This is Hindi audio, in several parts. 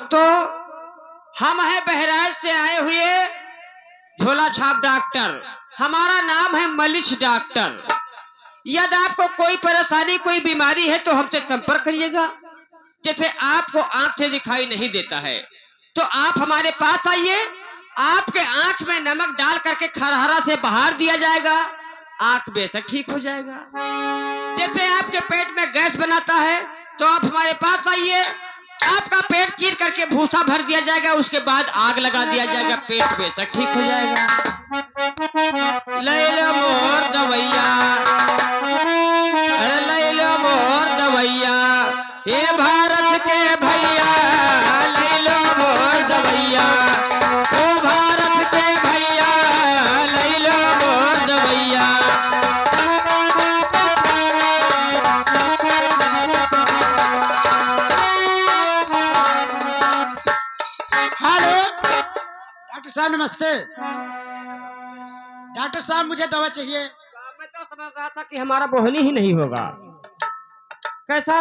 दोस्तों, हम हैं बहराइच से आए हुए झोला छाप डॉक्टर। हमारा नाम है मलिच डॉक्टर। यदि आपको कोई परेशानी, कोई बीमारी है तो हमसे संपर्क करिएगा। जैसे आपको आंख से दिखाई नहीं देता है तो आप हमारे पास आइए, आपके आंख में नमक डाल करके खरहरा से बाहर दिया जाएगा, आंख बेशक ठीक हो जाएगा। जैसे आपके पेट में गैस बनाता है तो आप हमारे पास आइए, आपका पेट चीर करके भूसा भर दिया जाएगा, उसके बाद आग लगा दिया जाएगा, पेट बेशक ठीक हो जाएगा। ले लो मोर दवैया, अरे ले लो मोर दवैया, ये भारत के भैया, ले लो मोर दवैया, ओ भारत के भैया, ले लो मोर दवैया। हेलो डॉक्टर साहब, नमस्ते। डॉक्टर साहब मुझे दवा चाहिए। मैं तो समझ रहा था कि हमारा बोहनी ही नहीं होगा। कैसा?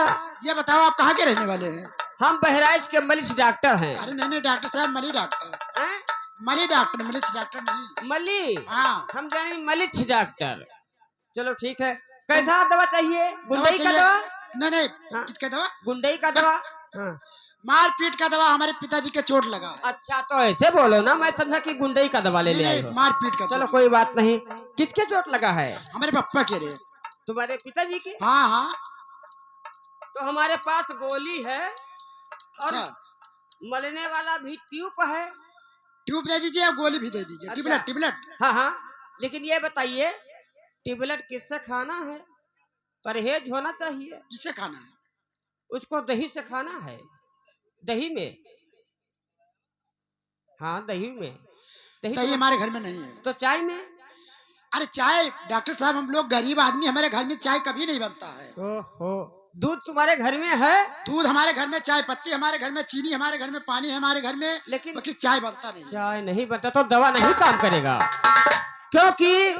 ये बताओ आप कहाँ के रहने वाले हैं? हम बहराइच के मलिच डॉक्टर हैं। अरे नहीं नहीं डॉक्टर साहब, मली डॉक्टर। हैं? मली डॉक्टर, मलिच डॉक्टर नहीं। मली? हाँ, हम जाने मलिच डॉक्टर। चलो ठीक है। कैसा दवा चाहिए? गुंडई का चाहिए। दवा? नहीं नहीं, हाँ। किसका दवा? गुंडई का दवा? हाँ। मारपीट का दवा। हमारे पिताजी के चोट लगा है। अच्छा तो ऐसे बोलो ना, मैं समझा कि गुंडई का दवा ले ले आए हो। मारपीट का। चलो कोई बात नहीं। किसके चोट लगा है? हमारे पापा के रे। तुम्हारे पिताजी की? हाँ हाँ। तो हमारे पास गोली है और अच्छा, मलने वाला भी ट्यूब है। ट्यूब दे दीजिए और गोली भी दे दीजिए। अच्छा। टिबलेट टिबलेट। हाँ हाँ, लेकिन ये बताइए टेबलेट किससे खाना है? परहेज होना चाहिए। किसे खाना है? उसको दही से खाना है। दही में? हाँ दही में। दही हमारे घर में नहीं है। तो चाय में? अरे चाय डॉक्टर साहब, हम लोग गरीब आदमी, हमारे घर में चाय कभी नहीं बनता है। ओहो, दूध तुम्हारे घर में है? दूध हमारे घर में, चाय पत्ती हमारे घर में, चीनी हमारे घर में, पानी है हमारे घर में, लेकिन बाकी चाय बनता नहीं। चाय नहीं बनता तो दवा नहीं काम करेगा, क्योंकि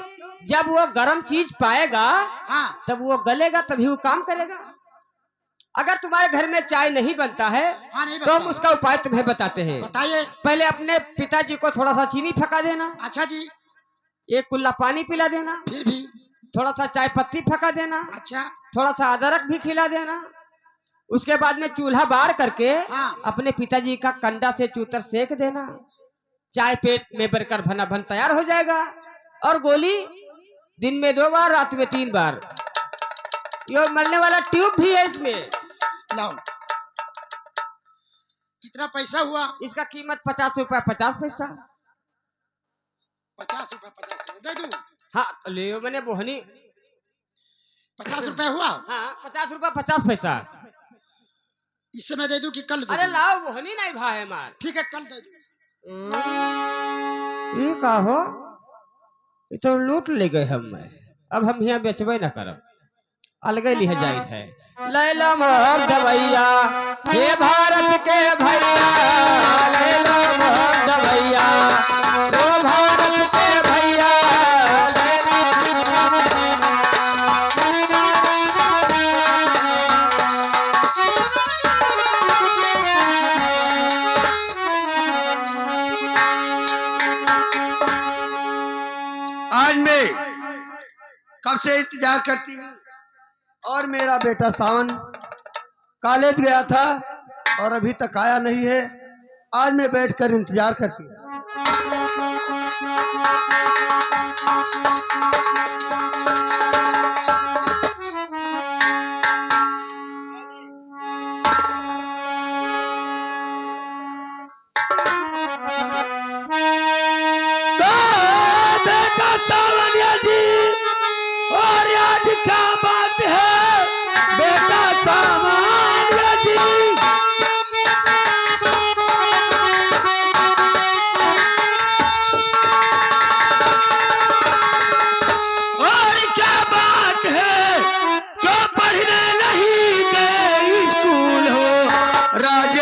जब वो गर्म चीज पाएगा हाँ तब वो गलेगा, तभी वो काम करेगा। अगर तुम्हारे घर में चाय नहीं बनता है हाँ, नहीं तो बनता हम उसका उपाय तुम्हें बताते हैं। बताइए। पहले अपने पिताजी को थोड़ा सा चीनी फका देना, अच्छा जी। एक कुल्ला पानी पिला देना, फिर भी? थोड़ा सा चाय पत्ती फका देना, अच्छा। थोड़ा सा अदरक भी खिला देना। उसके बाद में चूल्हा बार करके हाँ। अपने पिताजी का कंडा से चूतर सेक देना, चाय पेट में भरकर भना भन तैयार हो जाएगा। और गोली दिन में 2 बार, रात में 3 बार। ये मरने वाला ट्यूब भी है इसमें। लाओ। कितना पैसा हुआ? इसका कीमत 50 रुपया 50 पैसा। 50 रुपए 50 पैसे दे दूं? हाँ ले मैंने बोहनी। 50 रुपए हुआ? हाँ 50 रुपया 50 पैसा। इससे मैं दे दूं कि कल दे अरे दूं? लाओ, बोहनी नहीं भाई मार। ठीक है, कल दे दूं। ये का हो, ये तो लूट ले गए हम। अब हम यहाँ बेचबे न करब, अलगे लिह जाइत है। लैला मोर दवैया, हे भारत के भैया, लैला मोर दवैया, ओ भारत के भैया, आज मैं कब से इंतजार करती हूँ और मेरा बेटा सावन कॉलेज गया था और अभी तक आया नहीं है। आज मैं बैठकर इंतजार करती हूँ। तो बेटा सावनिया जी, और आज क्या बात है बेटा सावनिया जी? और क्या बात है, क्यों पढ़ने नहीं गए स्कूल हो? राज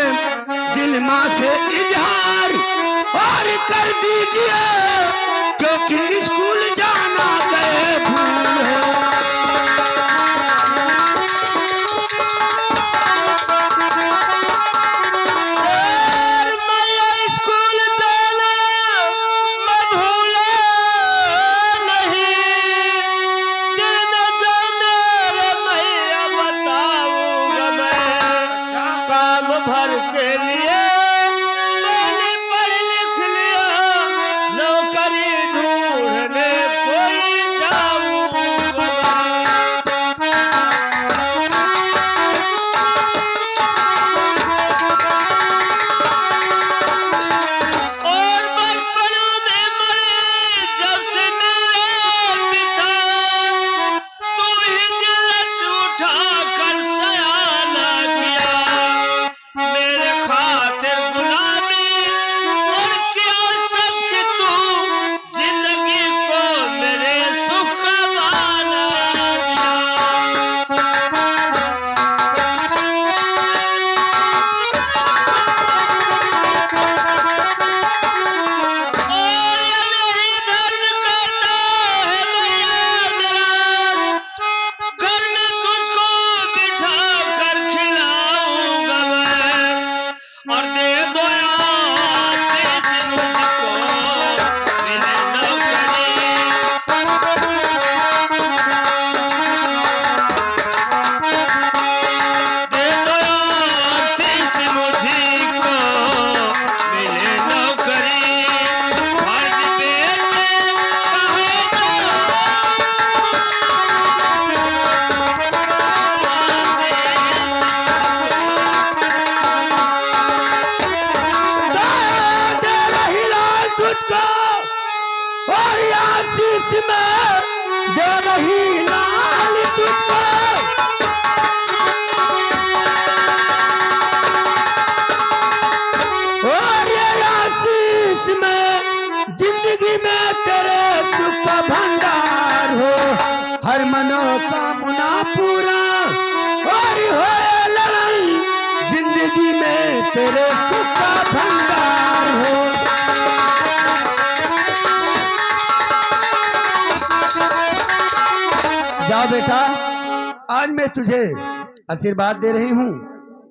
दिल माँ से इजहार और कर दीजिए, क्योंकि स्कूल जाना गए भूल हो। आशीष में दे रही लाल तुझको। और ये आशीष में जिंदगी में तेरे सुख का भंडार हो, हर मनोकामना पूरा और होए लड़ाई जिंदगी में तेरे सुख का भंडार हो। जा बेटा, आज मैं तुझे आशीर्वाद दे रही हूँ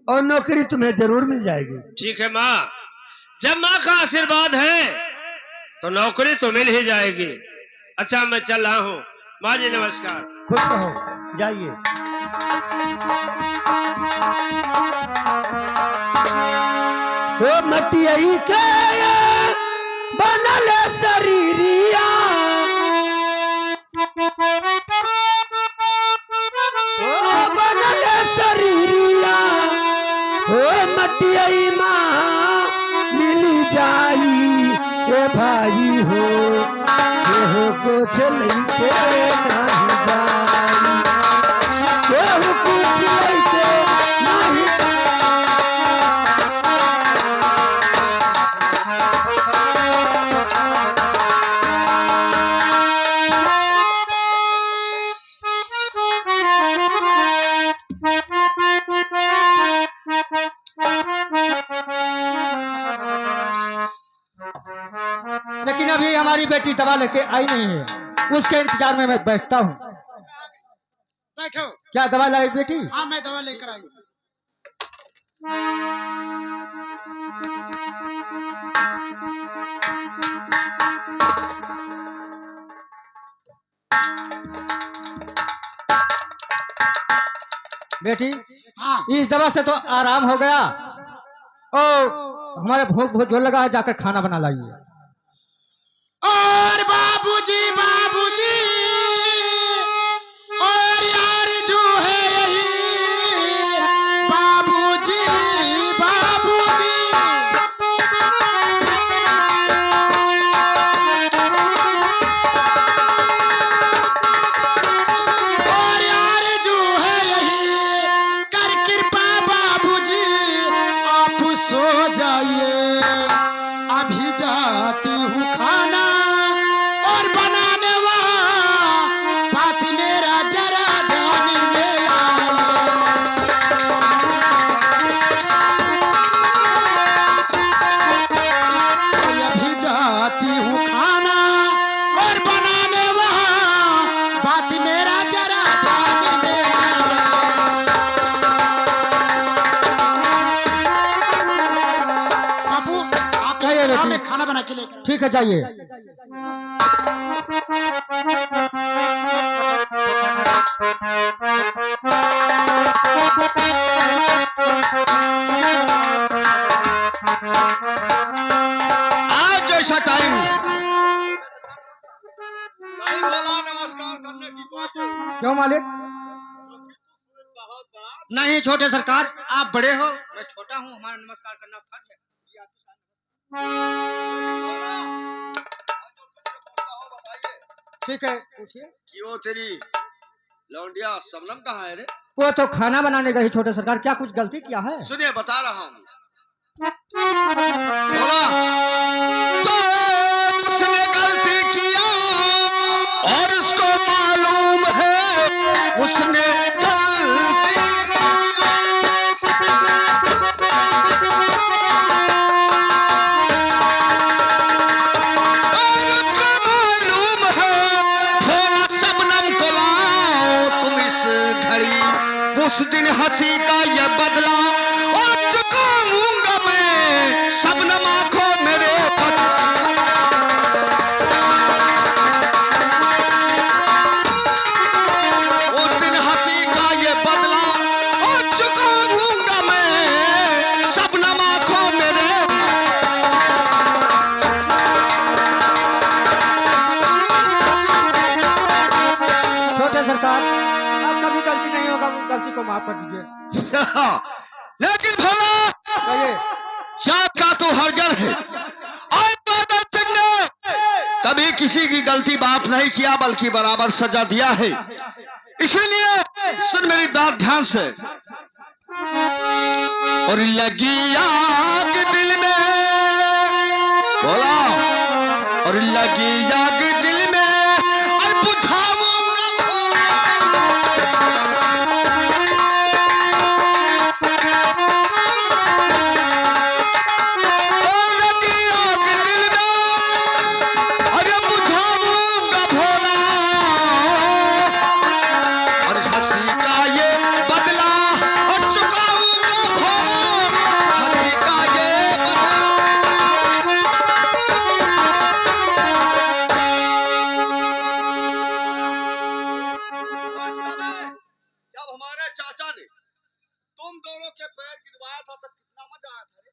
और नौकरी तुम्हें जरूर मिल जाएगी। ठीक है माँ, जब माँ का आशीर्वाद है तो नौकरी तो मिल ही जाएगी। अच्छा मैं चल रहा हूँ। माँ जी नमस्कार। खुश रहो, जाइए। ओ मटियई के बनल शरीरिया, ओ बनल शरीरिया, ओ मटियई माँ मिल जाई ए भाई हो, केहू कुछ लइके नहीं जाई, केहू कुछ लइके नहीं लेकिन अभी हमारी बेटी दवा लेके आई नहीं है, उसके इंतजार में मैं बैठता हूँ। बैठो। क्या दवा लाई बेटी? हाँ मैं दवा लेकर आई। बेटी हाँ, इस दवा से तो आराम हो गया। ओ हमारे भूख बहुत जोर लगा है, जाकर खाना बना लाइए। और बाबूजी बाबूजी, और यार जो है यही बाबूजी बाबूजी। और यार जो है यही कर कृपा बाबूजी, आप सो जाइए, अभी जाती हूँ खाना और बनाने वहाँ, बात मेरा जरा ध्यान में आए। अभी जाती हूँ खाना और बनाने वहाँ, बात मेरा जरा ध्यान में आए। बाबू आप मैं खाना बना के लेकर। ठीक है जाइए। आज जैसा टाइम नमस्कार करने की क्यों मालिक? नहीं छोटे सरकार, आप बड़े हो, मैं छोटा हूँ, हमारा नमस्कार करना फर्ज है। ठीक है पूछिए। क्यों तेरी लौंडिया सबनम कहाँ है रे? वो तो खाना बनाने गई छोटे सरकार, क्या कुछ गलती किया है? सुनिए बता रहा हूँ। बोला तो उसने गलती किया और उसको मालूम है उसने गलती और उसको मालूम है। थोड़ा सबनम को लाओ तुम इस घड़ी, उस दिन हंसी का ये बदला और चुकाऊंगा मैं सबनम आंखों मेरे उस दिन हंसी का ये बदला और चुकाऊंगा मैं सबनम आंखों मेरे। छोटे सरकार आपका भी गलती नहीं होगा, उस गलती को माफ कर दीजिए। लेकिन भोला कहिए। जात का तो हरगल है। आज बादल सिंह ने कभी किसी की गलती माफ नहीं किया बल्कि बराबर सजा दिया है। इसीलिए सुन मेरी बात ध्यान से। और लगी आग दिल में, बोला, और लगी आग दिल में और बुझाऊंगा भोला, और हंसी का ये बदला और चुकाऊंगा भोला, हंसी का ये बदला। जब हमारे चाचा ने तुम दोनों के पैर गिरवाया था तब कितना मजा आया था रे।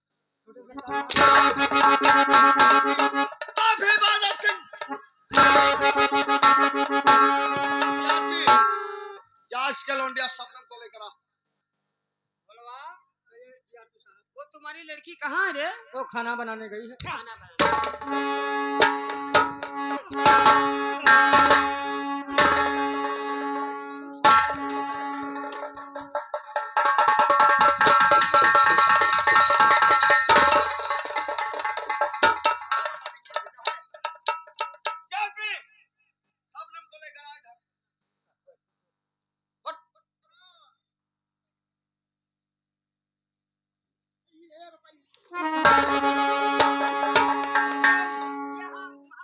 काफी बात सिंह जांच के लौंडिया सबनम को लेकर आ। वो तुम्हारी लड़की कहाँ है रे? वो खाना बनाने गई है। खाना बना। सबनम को लेकर आ इधर।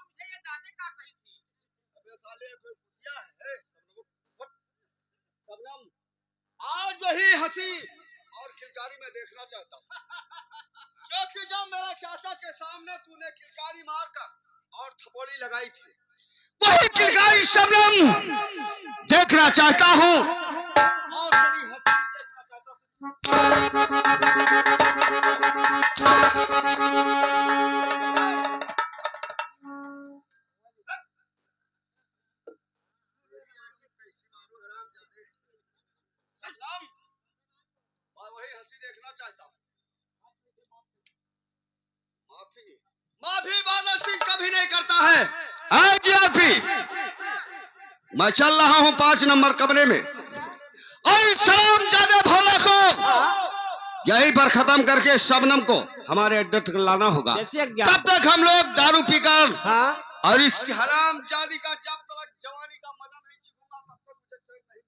मुझे ये दाने काट रही थी। अबे साले कोई बुढ़िया है। सबनम, आज वही हंसी और खिलकारी में देखना चाहता हूँ, क्योंकि जब मेरा चाचा के सामने तूने खिलकारी मारकर और थपोड़ी लगाई थी, वही खिलकारी सबनम देखना चाहता हूँ और तेरी हंसी देखना चाहता हूँ। और वही हंसी देखना चाहता हूँ। माफी बादल सिंह कभी नहीं करता है। आज मैं चल रहा हूँ 5 नंबर कमरे में और सलाम जादे भोला को यहीं पर खत्म करके शबनम को हमारे अड्डे तक लाना होगा। तब तक हम लोग दारू पीकर और इस हराम जादी का जब तक जवानी का मजा नहीं चूकूंगा तब तक मुझे चैन नहीं।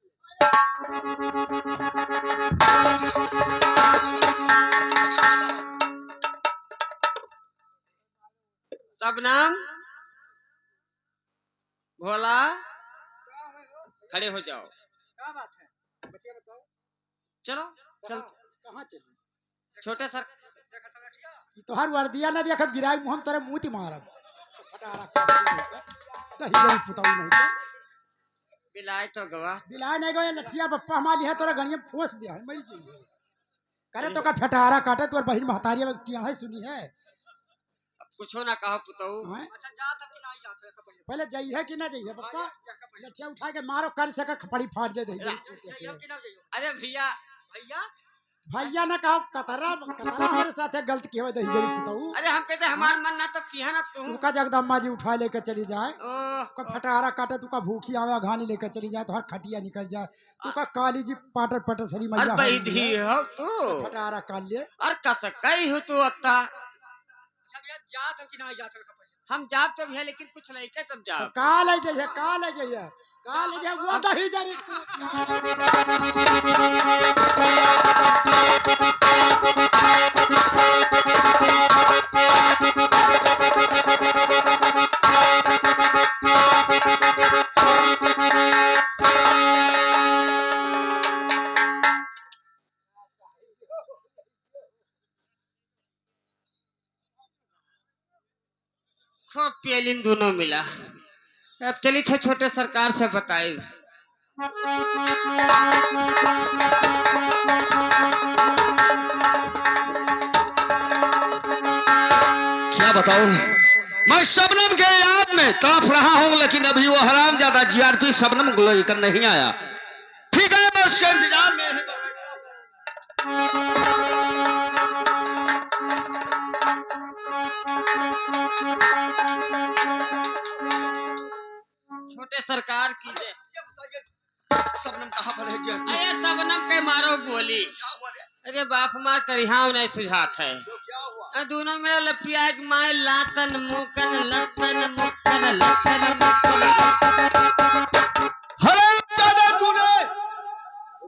सबनम, भोला, खड़े हो जाओ। क्या बात है? बच्चे बताओ। चलो चल। कहाँ चली? छोटे सर तो हर वर्दिया ना देखब गिराई मुंह तेरे मुंह ती मारब। फटारा दही जरी पुताऊ नहीं का। बिलाय तो गवा। बिलाय नहीं गए लठिया बप्पा हमारी है तोरा गणिया फोस दिया है मरी चाहिए। करे तो का फटारा काटे तोर बहिन महतारी में टिया है सुनी है। कुछो ना कहो पुताऊ। अच्छा जा तब कि नहीं जाते पहले जाइए कि ना जाइए बप्पा। लठिया उठा के मारो कर सके खपड़ी फाट जाए दही। अरे भैया भैया भैया ना कहो कतरा कतरा हमारे साथ है गलत की हो दही जरी पुताऊ। अरे हम कहते हमार मन ना तो किया ना तू। का जगदम्बा जी उठा लेकर चली जाए। ओह का फटारा काटे तू का भूखी आवे घानी लेकर चली जाए तो हर खटिया निकल जाए। तू का काली जी पाटर पटर सरी मैया अरे बैधी हो तू। फटारा काल ले और कसकई हो तू अत्ता। जात हम कि नहीं जात हम जाब तो भी है लेकिन कुछ नहीं के तब जाब। काल है जइए काल है जइए काल है वो दही जरी खूब पेलिन दोनों मिला। अब चली थे छोटे सरकार से बताई। क्या बताऊं, मैं शबनम के याद में तड़प रहा हूं, लेकिन अभी वो हरामजादा जीआरपी शबनम को लेकर नहीं आया। ठीक है, मैं उसके इंतजार में ही सरकार की जय। सबनम कहाँ पर है जी? अरे सबनम के मारो गोली। क्या हुआ रे? अरे बाप मार करिहाव नहीं सुझात है। तो क्या हुआ? अरे दोनों मेरा लपिया के माए लातन मुकन लतन मुकन लतन मुकन। अरे दादा तूने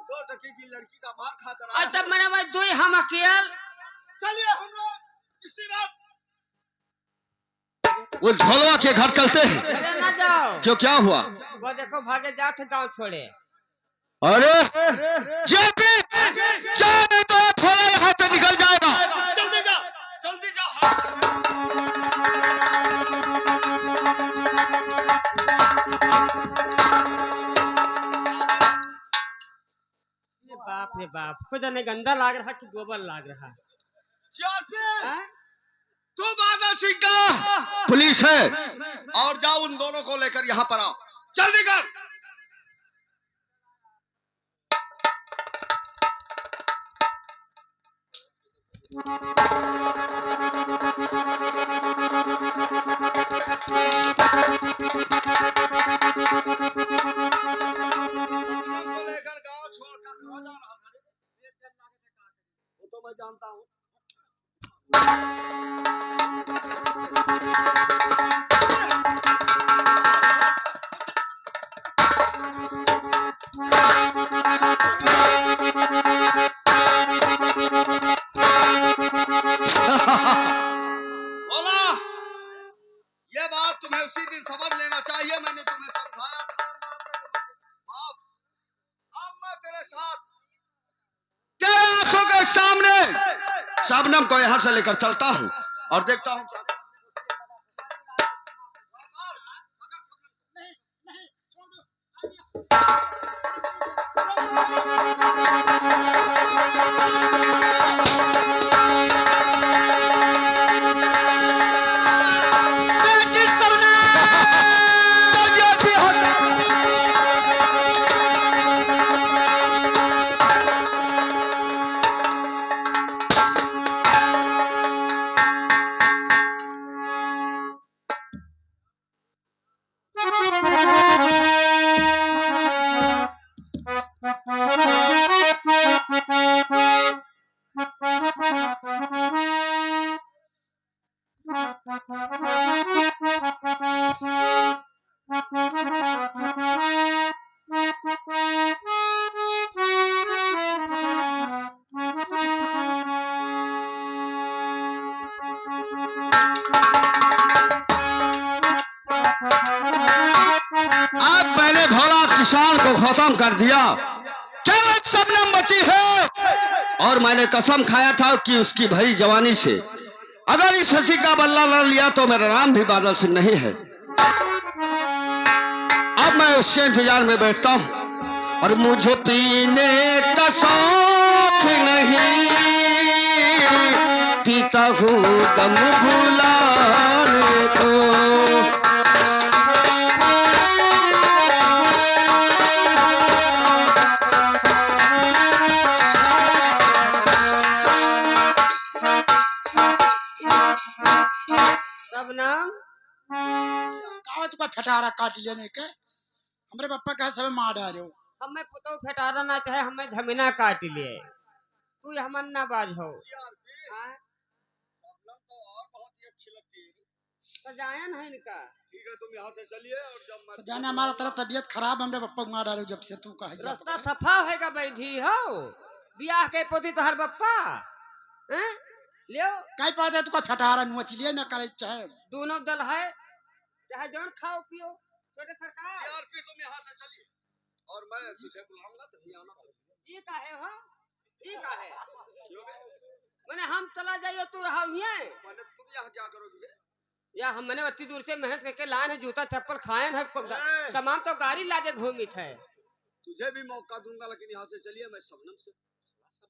2 टके की लड़की का मार खा कर और आया। तब मैंने भाई दुई हम अकेल। चलिए हम लोग इसी बात उस भोलवा के घर चलते हैं। अरे ना जाओ। क्यों, क्या हुआ? वो देखो भागे जाते गांव छोड़े। अरे जेपी जाने तो भोला यहाँ से निकल जाएगा। जल्दी जा, जल्दी जा। बाप रे बाप, खुद नहीं गंदा लाग रहा कि गोबर लाग रहा। हाँ? तू बादल सिंह का पुलिस है और जाओ उन दोनों को लेकर यहाँ पर आओ। जल्दी कर। को लेकर गांव छोड़कर कहाँ जा रहा था? वो तो मैं जानता हूँ। बोला, ये बात तुम्हें उसी दिन समझ लेना चाहिए। मैंने तुम्हें समझाया था। अब मैं तेरे साथ तेरे आंखों के सामने शबनम को यहाँ से लेकर चलता हूँ और देखता हूँ क्या। अब मैंने भोला किसान को खत्म कर दिया। केवल शबनम बची है और मैंने कसम खाया था कि उसकी भरी जवानी से अगर इस हंसी का बदला न लिया तो मेरा नाम भी बादल सिंह नहीं है। अब मैं उसके इंतजार में बैठता हूँ और मुझे पीने का शौक नहीं, पीता हूँ दम भुलाने को। सबनम का तुका फटारा काट लेने के हमरे पप्पा कहे सब मार डाले हो। हमें पुतो फेटारा ना चाहे हमें धमिना काट लिए। तू हमन ना बाज हो। हाँ? सजायन है इनका। ठीक है, तुम यहाँ से चलिए और जब मैं जाने हमारा तरह तबीयत खराब हमरे पप्पा को मार डाले जब से तू कहे रास्ता सफा होएगा बैधी हो। बियाह के पोती तोहर बप्पा हैं? लियो कई पाते तुका फटारा नुच लिए न करे चाहे दोनों दल है, चाहे जौन खाओ पियो। छोटे सरकार आरपी तुम यहाँ से चलिए और मैं तुझे बुलाऊंगा तभी आना। ये काहे हो? ये काहे? मैंने हम चला जाइए तू रहा हुए। मैंने तुम यहाँ क्या करोगे? या हम मैंने अति दूर से मेहनत करके लाए हैं, जूता चप्पल खाए हैं, तमाम तो गाड़ी लाके घूमित है। तुझे भी मौका दूंगा लेकिन यहाँ से चलिए। मैं शबनम से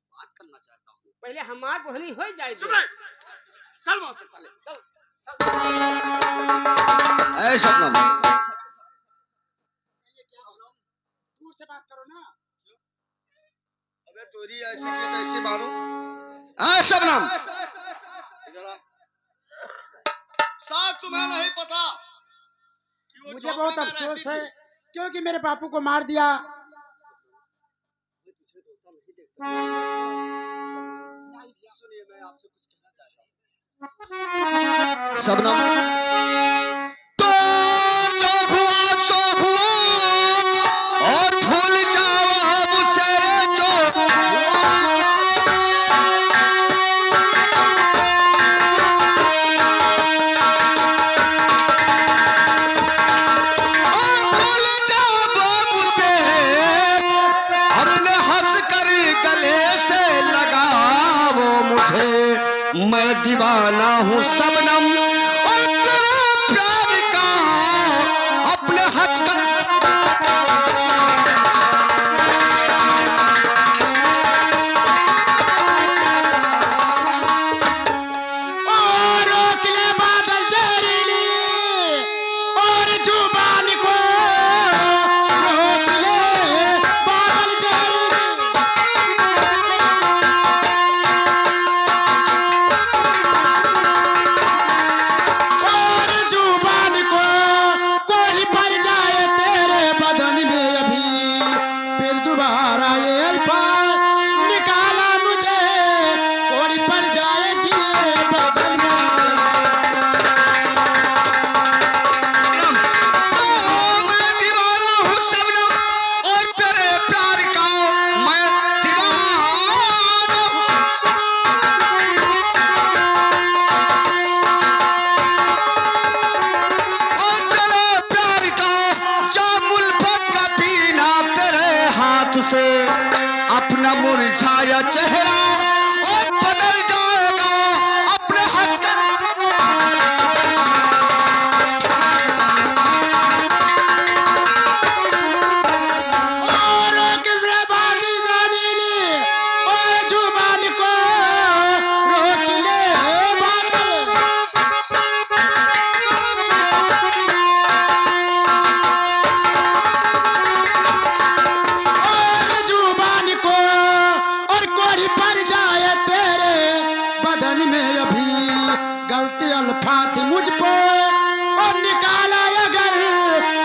बात करना चाहता हूँ। पहले हमार बहनी हो जाए। चल वहां से साले, चल। ऐ शबनम, दूर से बात करो ना। अबे चोरी ऐसी की तैसी मारो। ऐ शबनम, इधर आ। साथ तुम्हें नहीं पता कि वो मुझे बहुत झोपड़ी में अफसोस रहती है थी। क्योंकि मेरे बापू को मार दिया। शबनम, तो जो हुआ सो हुआ और भूल जाओ अब उसे जो हुआ। और भूल जाओ अब उसे, अपने हंस कर गले से लगाओ मुझे, मैं दीवाना हूँ शबनम और तेरे प्यार का, अपने हंस कर। और रोक ले बादल जहरीली और जुबान को रोक ले बादल जहरीली। और जुबान को कोई पड़ जाए तेरे बदन में अभी, फिर दोबारा ये अल्फाज निकाला मुझे, कोई पड़ जाएगी ये बदन में। मैं दीवाना हूँ शबनम और तेरे प्यार का, मैं दीवाना हूँ। और तेरे प्यार का, जाम उल्फत का पीना तेरे हाथ से, अपना मुरझाया चेहरा और बदल जाएगा अपने हाथ का। और रोक ले बादल जहरीली और जुबान को रोक ले बादल। और जुबान को और कोई पड़ जाए तेरे बदन में अभी, गलती अल्फात मुझ पर और निकाला अगर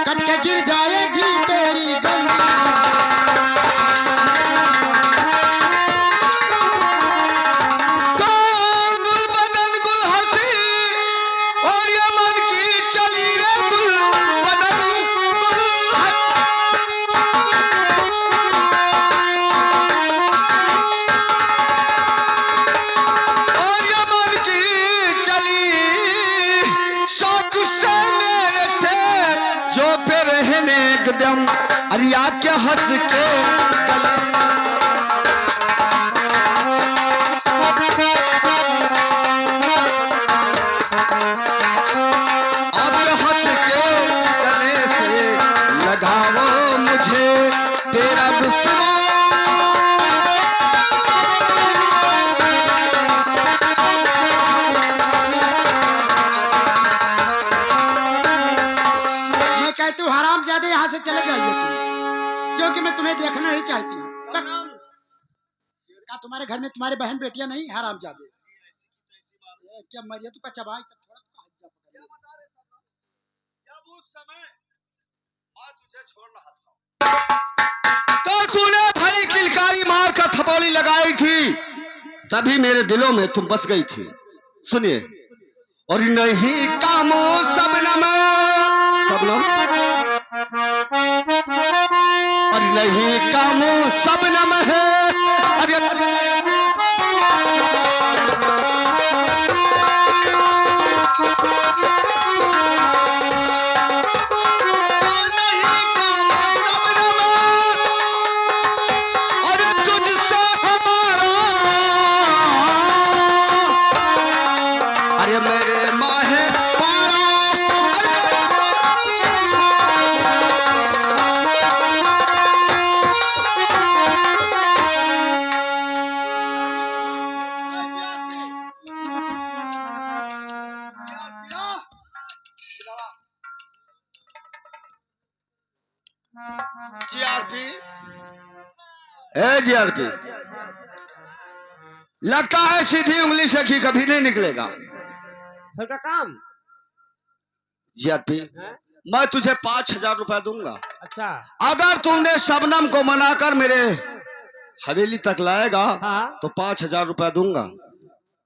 कट के गिर जाएगी तेरी गंदी। तो गुल बदन गुल हंसी और ये मन की चली रे गुल बदन गुल और ये मन की चली शौक से मेरे से, जो पे रहने एकदम अरिया के हंस के गले। अब हंस के गले से लगाओ मुझे, तेरा रुतबा। मैं कहती हूँ हराम ज्यादा यहाँ से चले जाइए तुम, क्योंकि मैं तुम्हें देखना नहीं चाहती हूँ। क्या तुम्हारे घर में तुम्हारी बहन बेटियां नहीं? हराम ज्यादा क्या मरिया तू कच्चा भाई तब थोड़ा तो हाथ जा पकड़ ले। जब उस समय माँ तुझे छोड़ रहा था, तो तूने भली किलकारी मार कर थपौली लगाई थी, तभी मेरे दिलों में तुम बस गई थी। सुनिए, और नहीं कामों शबनम शबनम, और नहीं कामों शबनम है। अरे अरे तुझसे हमारा, अरे मेरे माहे पारा, जीआरपी, जीआरपी लगता है सीधी उंगली से घी कभी नहीं निकलेगा। का काम जीआरपी मैं तुझे 5,000 रुपया दूंगा। अच्छा। अगर तुमने शबनम को मनाकर मेरे हवेली तक लाएगा हाँ। तो 5,000 रुपया दूंगा।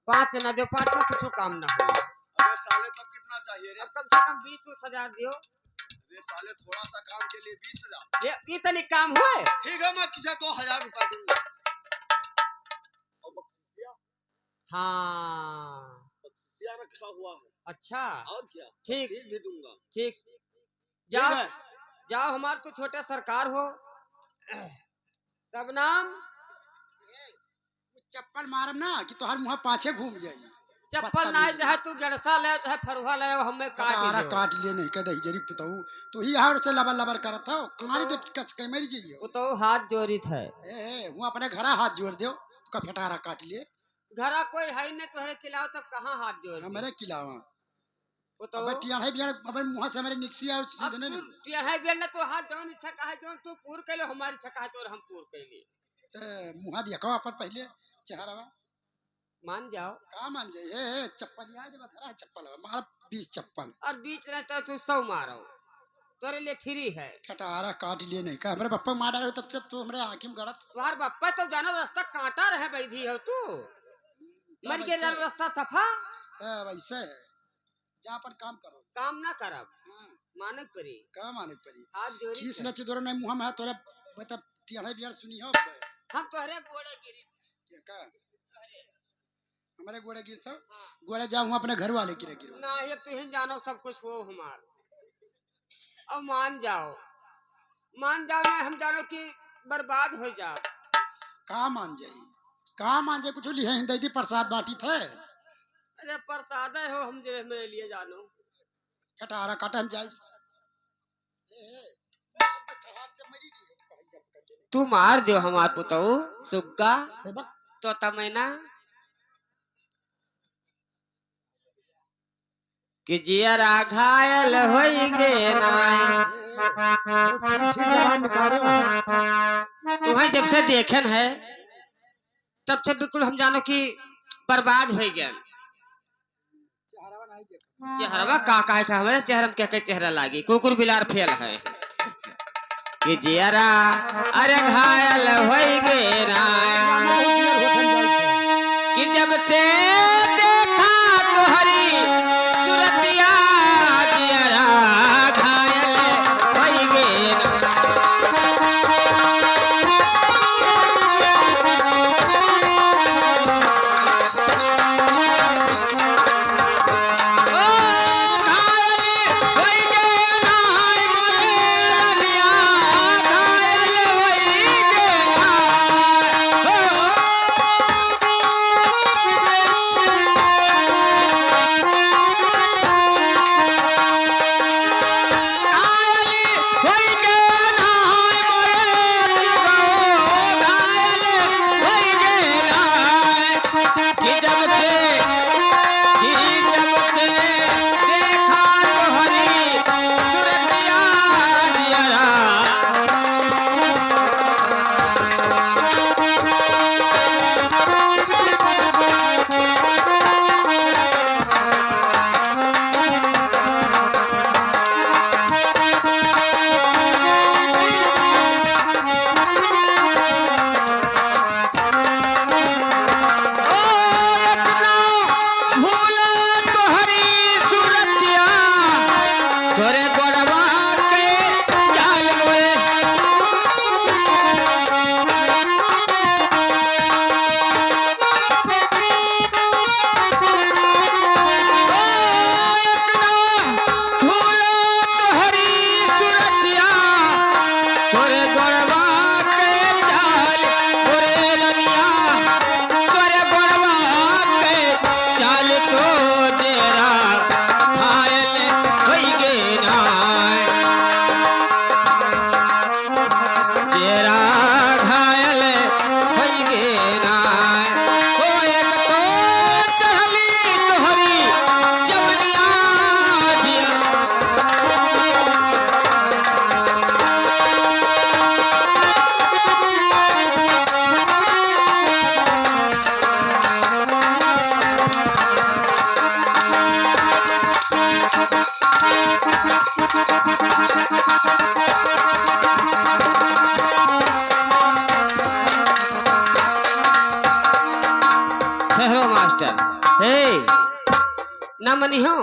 5 ना दो, 5 में कुछ काम ना हो। अबे साले तब कितना चाहिए रे? कम से कम 20,000 दियो। अबे साले थोड़ा सा काम के लिए 20,000। ये इतनी काम हुए। ठीक है, मैं तुझे 2,000 रुपया दूंगा। और बख्शिया? हाँ। बख्शिया रखा हुआ है। अच्छा। और क्या? ठीक। भी दूंगा। ठीक। ठीक जाओ है? जाओ, हमारे तो छोटे सरकार हो। सब नाम चप्पल मारम ना कि तोहर मुँह पाछे घूम जाई। चप्पल ना चाहे तू गड़सा ले चाहे फरुहा ले, हमें काट कटारा दो। काट लिए नहीं कदे जरी पुतऊ तो ही हार से लबर लबर करत हो कुमारी दे कस के मरी जाइयो। वो तो हाथ जोड़ी है। ए हूं अपने घरा हाथ जोड़ दियो तो का फटारा काट लिए। घरा कोई है नहीं तोहरे खिलाओ तब कहाँ हाथ जोड़। हमरे किलावा वो तो अब टिया है बियान अब मुंह से हमरे निक्सी और सीधे नहीं टिया बेल ना तो हाथ जौन इच्छा कहे जौन तू पूर कैलो, हमारी इच्छा कहे तो हम पूर कैली। मुंह दिया को अपन पहले चेहरा मान जाओ। का मान जाए ए चप्पल याद बता चप्पल मार 20 चप्पल और बीच रहता तू 100 मारो, तोरे लिए फ्री है। फटारा काट लिए नहीं का हमरे पप्पा मार रहे तब से तू हमरे आंखी में गड़त तुम्हार बप्पा तो जानो रास्ता कांटा रहे बैठी हो तू, मर के जानो रास्ता सफा। वैसे जा पर काम करो काम ना करब मानक परी का माने पड़ी हाथ जोड़ी खीस न चिदोर नहीं मुंह में तोरे बता टियाड़े बियाड़ सुनी हो हम तोहरे गोड़े गिरी का हमारे गोड़े गिरता गोड़े जाऊँ अपने घर वाले गिरे गिरो ना, ये तुम जानो सब कुछ हो हमार। अब मान जाओ नहीं, हम जानो कि बर्बाद हो जाओ। का मान जाए कुछ लिहे हिंदी दी प्रसाद बांटी थे। अरे प्रसाद हो हम जे मेरे लिए जानो। कटारा काटम जाए तू मार दो हमार पुतऊ सुग्गा तो तमैना कि जियरा घायल होई गे नाय। तुम्हें जब से देखन है तब से बिल्कुल हम जानो कि बर्बाद हो गया। चेहरा का है हमारे चेहरा में क्या क्या चेहरा लागी कुकुर बिलार फेल है कि जियरा अरे घायल होई गे नाय। कि जब से देखा तोहरी सुरतिया जियरा घायल होई गे ना मनी हो